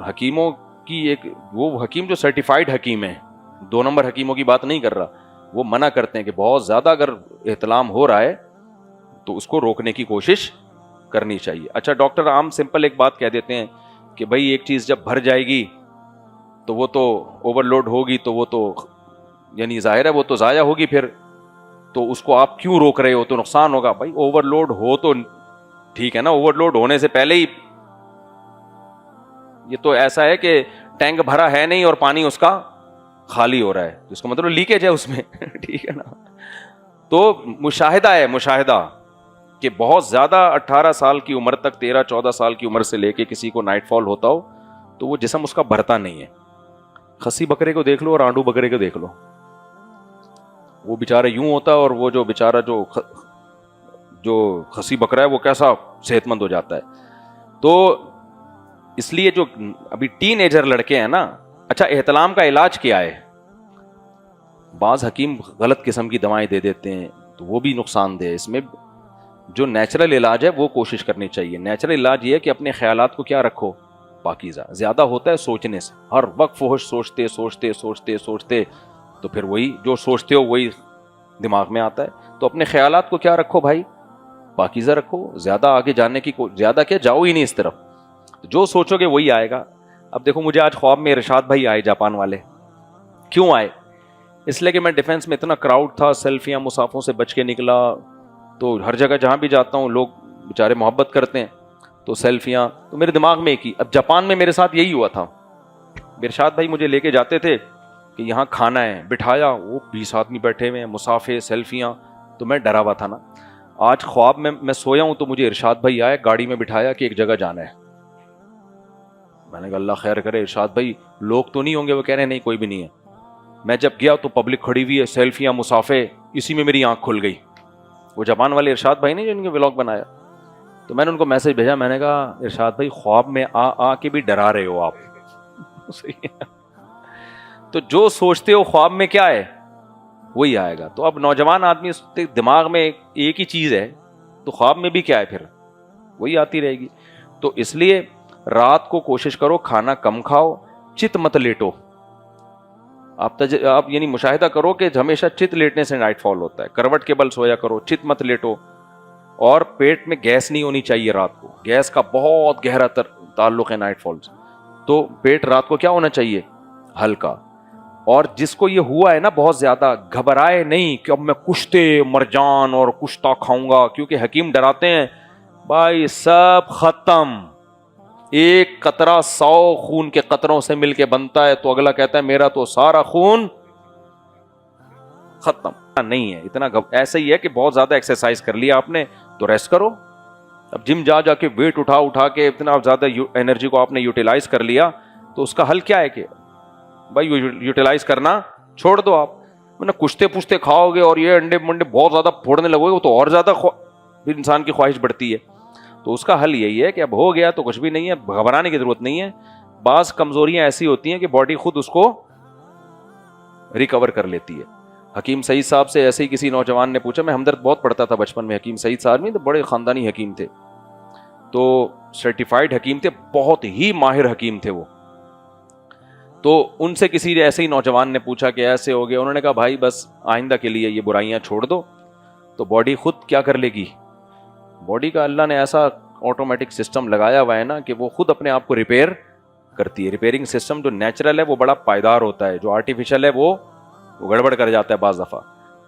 حکیموں کی ایک وہ حکیم جو سرٹیفائیڈ حکیم ہیں، 2 نمبر حکیموں کی بات نہیں کر رہا، وہ منع کرتے ہیں کہ بہت زیادہ اگر احتلام ہو رہا ہے تو اس کو روکنے کی کوشش کرنی چاہیے. اچھا ڈاکٹر عام سمپل ایک بات کہہ دیتے ہیں کہ بھائی ایک چیز جب بھر جائے گی تو وہ تو اوور لوڈ ہوگی، تو وہ تو یعنی ظاہر ہے وہ تو ضائع ہوگی، پھر تو اس کو آپ کیوں روک رہے ہو، تو نقصان ہوگا. بھائی اوور لوڈ ہو تو ٹھیک ہے نا، اوور لوڈ ہونے سے پہلے ہی یہ تو ایسا ہے کہ ٹینک بھرا ہے نہیں اور پانی اس کا خالی ہو رہا ہے، جس کا مطلب لیکیج ہے اس میں ٹھیک ہے نا. تو مشاہدہ ہے، مشاہدہ کہ بہت زیادہ 18 سال کی عمر تک، 13-14 سال کی عمر سے لے کے کسی کو نائٹ فال ہوتا ہو تو وہ جسم اس کا بھرتا نہیں ہے. خسی بکرے کو دیکھ لو اور آنڈو بکرے کو دیکھ لو، وہ بیچارہ یوں ہوتا ہے، اور وہ جو بیچارہ جو خسی بکرا ہے وہ کیسا صحت مند ہو جاتا ہے. تو اس لیے جو ابھی ٹین ایجر لڑکے ہیں نا، اچھا احتلام کا علاج کیا ہے؟ بعض حکیم غلط قسم کی دوائیں دے دیتے ہیں تو وہ بھی نقصان دہ. اس میں جو نیچرل علاج ہے وہ کوشش کرنی چاہیے. نیچرل علاج یہ ہے کہ اپنے خیالات کو کیا رکھو، پاکیزہ. زیادہ ہوتا ہے سوچنے سے، ہر وقت فحش سوچتے سوچتے سوچتے سوچتے تو پھر وہی جو سوچتے ہو وہی دماغ میں آتا ہے. تو اپنے خیالات کو کیا رکھو بھائی، پاکیزہ رکھو. زیادہ آگے جانے کی زیادہ کیا جاؤ ہی نہیں اس طرف، جو سوچو گے وہی آئے گا. اب دیکھو مجھے آج خواب میں ارشاد بھائی آئے، جاپان والے. کیوں آئے؟ اس لیے کہ میں ڈیفینس میں اتنا کراؤڈ تھا، سیلفیاں مسافوں سے بچ کے نکلا، تو ہر جگہ جہاں بھی جاتا ہوں لوگ بیچارے محبت کرتے ہیں تو سیلفیاں، تو میرے دماغ میں ایک ہی. اب جاپان میں میرے ساتھ یہی ہوا تھا، ارشاد بھائی مجھے لے کے جاتے تھے کہ یہاں کھانا ہے، بٹھایا، وہ 20 آدمی بیٹھے ہوئے ہیں، مسافے، سیلفیاں، تو میں ڈرا ہوا تھا نا. آج خواب میں سویا ہوں تو مجھے ارشاد بھائی آئے، گاڑی میں بٹھایا کہ ایک جگہ جانا ہے. میں نے کہا اللہ خیر کرے. ارشاد بھائی لوگ تو نہیں ہوں گے؟ وہ کہہ رہے ہیں نہیں کوئی بھی نہیں ہے. میں جب گیا تو پبلک کھڑی ہوئی ہے، سیلفیاں، مسافے، اسی میں میری آنکھ کھل گئی. وہ جاپان والے ارشاد بھائی نے جو ان کے ولاگ بنایا، تو میں نے ان کو میسج بھیجا، میں نے کہا ارشاد بھائی خواب میں آ کے بھی ڈرا رہے ہو آپ. تو جو سوچتے ہو خواب میں کیا ہے وہی آئے گا. تو اب نوجوان آدمی دماغ میں ایک ہی چیز ہے تو خواب میں بھی کیا ہے، پھر وہی آتی رہے گی. تو اس لیے رات کو کوشش کرو کھانا کم کھاؤ، چت مت لیٹو. آپ یعنی مشاہدہ کرو کہ ہمیشہ چت لیٹنے سے نائٹ فال ہوتا ہے. کروٹ کے بل سویا کرو، چت مت لیٹو. اور پیٹ میں گیس نہیں ہونی چاہیے رات کو. گیس کا بہت گہرا تعلق ہے نائٹ فال سے. تو پیٹ رات کو کیا ہونا چاہیے، ہلکا. اور جس کو یہ ہوا ہے نا بہت زیادہ، گھبرائے نہیں کہ اب میں کشتے مرجان اور کشتا کھاؤں گا، کیونکہ حکیم ڈراتے ہیں بھائی سب ختم. ایک قطرہ 100 خون کے قطروں سے مل کے بنتا ہے، تو اگلا کہتا ہے میرا تو سارا خون ختم. نہیں ہے اتنا. ایسا ہی ہے کہ بہت زیادہ ایکسرسائز کر لیا آپ نے تو ریسٹ کرو. اب جم جا کے ویٹ اٹھا کے اتنا زیادہ انرجی کو آپ نے یوٹیلائز کر لیا، تو اس کا حل کیا ہے کہ بھائی یوٹیلائز کرنا چھوڑ دو. آپ ورنہ کشتے پوچھتے کھاؤ گے اور یہ انڈے منڈے بہت زیادہ پھوڑنے لگو گے تو اور زیادہ پھر انسان کی خواہش بڑھتی ہے. تو اس کا حل یہی ہے کہ اب ہو گیا تو کچھ بھی نہیں ہے، گھبرانے کی ضرورت نہیں ہے. بعض کمزوریاں ایسی ہوتی ہیں کہ باڈی خود اس کو ریکور کر لیتی ہے. حکیم سعید صاحب سے ایسے ہی کسی نوجوان نے پوچھا، میں ہمدرد بہت پڑھتا تھا بچپن میں. حکیم سعید صاحب میں تو بڑے خاندانی حکیم تھے، تو سرٹیفائیڈ حکیم تھے، بہت ہی ماہر حکیم تھے وہ. تو ان سے کسی ایسے ہی نوجوان نے پوچھا کہ ایسے ہو گیا. انہوں نے کہا بھائی بس آئندہ کے لیے یہ برائیاں چھوڑ دو تو باڈی خود کیا کر لے گی. باڈی کا اللہ نے ایسا آٹومیٹک سسٹم لگایا ہوا ہے نا کہ وہ خود اپنے آپ کو ریپیئر کرتی ہے. ریپیئرنگ سسٹم جو نیچرل ہے وہ بڑا پائیدار ہوتا ہے، جو آرٹیفیشل ہے وہ گڑبڑ کر جاتا ہے بعض دفعہ.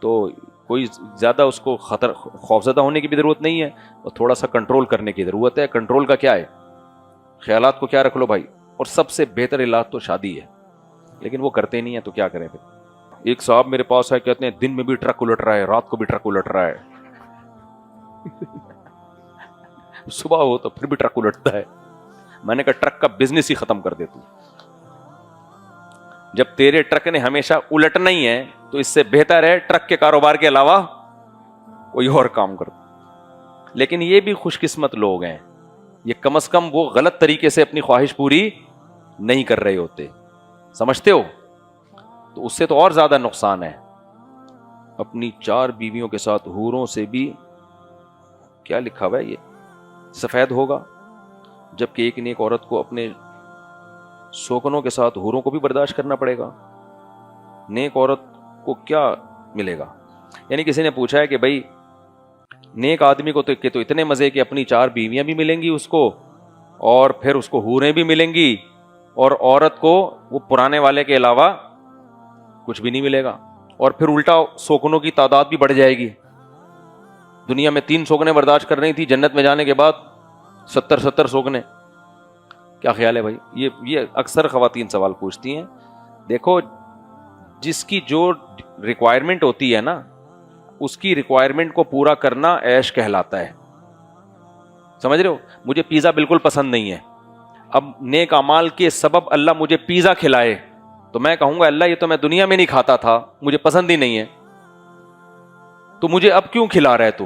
تو کوئی زیادہ اس کو خوفزدہ ہونے کی بھی ضرورت نہیں ہے، اور تھوڑا سا کنٹرول کرنے کی ضرورت ہے. کنٹرول کا کیا ہے، خیالات کو کیا رکھ لو بھائی. اور سب سے بہتر علاج تو شادی ہے، لیکن وہ کرتے نہیں ہیں تو کیا کریں پھر. ایک صاحب میرے پاس ہے، کہتے ہیں دن میں بھی ٹرک الٹ رہا ہے، رات کو بھی ٹرک الٹ رہا ہے. صبح ہو تو پھر بھی ٹرک الٹتا ہے. میں نے کہا ٹرک کا بزنس ہی ختم کر دے تو. جب تیرے ٹرک نے ہمیشہ الٹنا ہی ہے تو اس سے بہتر ہے ٹرک کے کاروبار کے علاوہ کوئی اور کام کر. لیکن یہ بھی خوش قسمت لوگ ہیں، یہ کم از کم وہ غلط طریقے سے اپنی خواہش پوری نہیں کر رہے ہوتے، سمجھتے ہو. تو اس سے تو اور زیادہ نقصان ہے. اپنی 4 بیویوں کے ساتھ حوروں سے بھی کیا لکھا ہوا ہے، یہ سفید ہوگا، جبکہ ایک نیک عورت کو اپنے سوکنوں کے ساتھ حوروں کو بھی برداشت کرنا پڑے گا. نیک عورت کو کیا ملے گا؟ یعنی کسی نے پوچھا ہے کہ بھائی نیک آدمی کو تو اتنے مزے کہ اپنی 4 بیویاں بھی ملیں گی اس کو, اور پھر اس کو حوریں بھی ملیں گی, اور عورت کو وہ پرانے والے کے علاوہ کچھ بھی نہیں ملے گا, اور پھر الٹا سوکنوں کی تعداد بھی بڑھ جائے گی. دنیا میں 3 سوکنے برداشت کر رہی تھی, جنت میں جانے کے بعد 70 سوکنے. کیا خیال ہے بھائی؟ یہ اکثر خواتین سوال پوچھتی ہیں. دیکھو جس کی جو ریکوائرمنٹ ہوتی ہے نا, اس کی ریکوائرمنٹ کو پورا کرنا عیش کہلاتا ہے. سمجھ رہے ہو؟ مجھے پیزا بالکل پسند نہیں ہے, اب نیک اعمال کے سبب اللہ مجھے پیزا کھلائے تو میں کہوں گا اللہ یہ تو میں دنیا میں نہیں کھاتا تھا, مجھے پسند ہی نہیں ہے, تو مجھے اب کیوں کھلا رہا ہے تو؟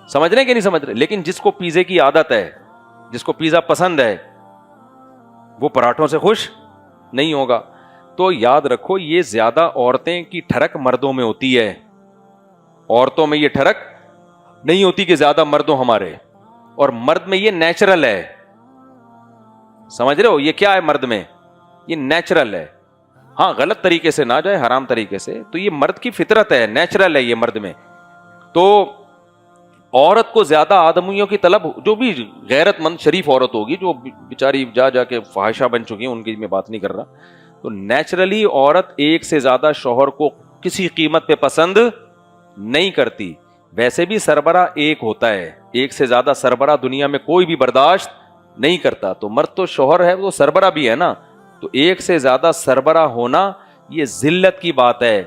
سمجھ رہے کہ نہیں سمجھ رہے؟ لیکن جس کو پیزے کی عادت ہے, جس کو پیزا پسند ہے, وہ پراٹھوں سے خوش نہیں ہوگا. تو یاد رکھو یہ زیادہ عورتیں کی ٹھڑک مردوں میں ہوتی ہے, عورتوں میں یہ ٹھڑک نہیں ہوتی کہ زیادہ مردوں ہمارے, اور مرد میں یہ نیچرل ہے. سمجھ رہے ہو؟ یہ کیا ہے مرد میں؟ یہ نیچرل ہے. ہاں غلط طریقے سے نہ جائے, حرام طریقے سے, تو یہ مرد کی فطرت ہے, نیچرل ہے یہ مرد میں. تو عورت کو زیادہ آدمیوں کی طلب, جو بھی غیرت مند شریف عورت ہوگی جو بیچاری جا کے فاحشہ بن چکی ہیں, ان کی میں بات نہیں کر رہا, تو نیچرلی عورت ایک سے زیادہ شوہر کو کسی قیمت پہ پسند نہیں کرتی. ویسے بھی سربراہ ایک ہوتا ہے, ایک سے زیادہ سربراہ دنیا میں کوئی بھی برداشت نہیں کرتا. تو مرد تو شوہر ہے, وہ سربراہ بھی ہے نا, تو ایک سے زیادہ سربراہ ہونا یہ ذلت کی بات ہے,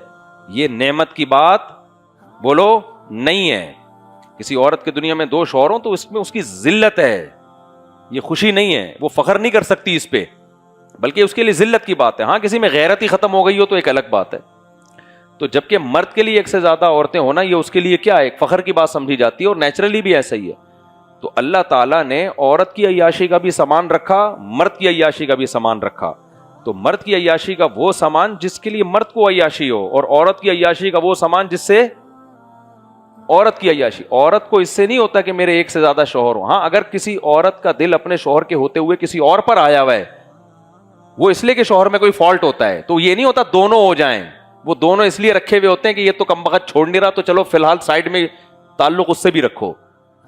یہ نعمت کی بات بولو نہیں ہے. کسی عورت کے دنیا میں 2 شوہر ہوں تو اس میں اس کی ذلت ہے, یہ خوشی نہیں ہے, وہ فخر نہیں کر سکتی اس پہ, بلکہ اس کے لیے ذلت کی بات ہے. ہاں کسی میں غیرت ہی ختم ہو گئی ہو تو ایک الگ بات ہے. تو جبکہ مرد کے لیے ایک سے زیادہ عورتیں ہونا یہ اس کے لیے کیا ہے, ایک فخر کی بات سمجھی جاتی ہے, اور نیچرلی بھی ایسا ہی ہے. تو اللہ تعالیٰ نے عورت کی عیاشی کا بھی سامان رکھا, مرد کی عیاشی کا بھی سامان رکھا. تو مرد کی عیاشی کا وہ سامان جس کے لیے مرد کو عیاشی ہو, اور عورت کی عیاشی کا وہ سامان جس سے عورت کی عیاشی. عورت کو اس سے نہیں ہوتا کہ میرے ایک سے زیادہ شوہر ہو. ہاں اگر کسی عورت کا دل اپنے شوہر کے ہوتے ہوئے کسی اور پر آیا ہوا ہے, وہ اس لیے کہ شوہر میں کوئی فالٹ ہوتا ہے, تو یہ نہیں ہوتا دونوں ہو جائیں. وہ دونوں اس لیے رکھے ہوئے ہوتے ہیں کہ یہ تو کم بخت چھوڑ نہیں رہا, تو چلو فی الحال سائڈ میں تعلق اس سے بھی رکھو.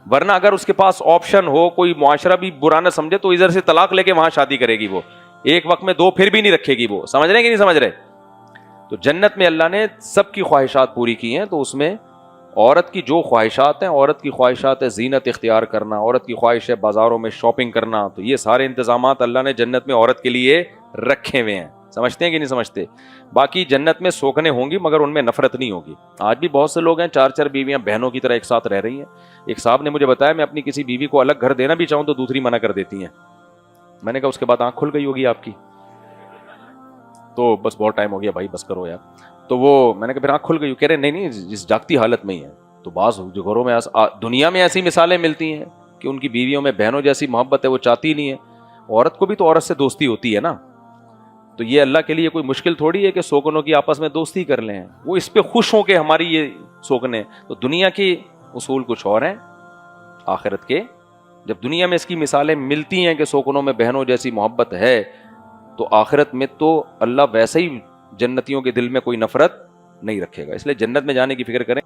ورنہ اگر اس کے پاس آپشن ہو, کوئی معاشرہ بھی برا نہ سمجھے, تو ادھر سے طلاق لے کے وہاں شادی کرے گی. وہ ایک وقت میں 2 پھر بھی نہیں رکھے گی. وہ سمجھ رہے ہیں کہ نہیں سمجھ رہے؟ تو جنت میں اللہ نے سب کی خواہشات پوری کی ہیں. تو اس میں عورت کی جو خواہشات ہیں, عورت کی خواہشات ہے زینت اختیار کرنا, عورت کی خواہش ہے بازاروں میں شاپنگ کرنا, تو یہ سارے انتظامات اللہ نے جنت میں عورت کے لیے رکھے ہوئے ہیں. سمجھتے ہیں کہ نہیں سمجھتے؟ باقی جنت میں سوکھنے ہوں گی مگر ان میں نفرت نہیں ہوگی. آج بھی بہت سے لوگ ہیں 4 بیویاں بہنوں کی طرح ایک ساتھ رہ رہی ہیں. ایک صاحب نے مجھے بتایا میں اپنی کسی بیوی کو الگ گھر دینا بھی چاہوں تو دوسری منع کر دیتی ہیں. میں نے کہا اس کے بعد آنکھ کھل گئی ہوگی آپ کی, تو بس بہت ٹائم ہو گیا بھائی, بس کرو یار. تو وہ میں نے کہا پھر آنکھ کھل گئی, کہہ رہے نہیں جس جاگتی حالت میں ہی ہے. تو بعض جو گھروں میں دنیا میں ایسی مثالیں ملتی ہیں کہ ان کی بیویوں میں بہنوں جیسی محبت ہے, وہ چاہتی نہیں ہے. عورت کو بھی تو عورت سے دوستی ہوتی ہے نا, تو یہ اللہ کے لیے کوئی مشکل تھوڑی ہے کہ سوکنوں کی آپس میں دوستی کر لیں. وہ اس پہ خوش ہوں کہ ہماری یہ سوکنے. تو دنیا کے اصول کچھ اور ہیں, آخرت کے جب دنیا میں اس کی مثالیں ملتی ہیں کہ سوکنوں میں بہنوں جیسی محبت ہے, تو آخرت میں تو اللہ ویسے ہی جنتیوں کے دل میں کوئی نفرت نہیں رکھے گا. اس لیے جنت میں جانے کی فکر کریں.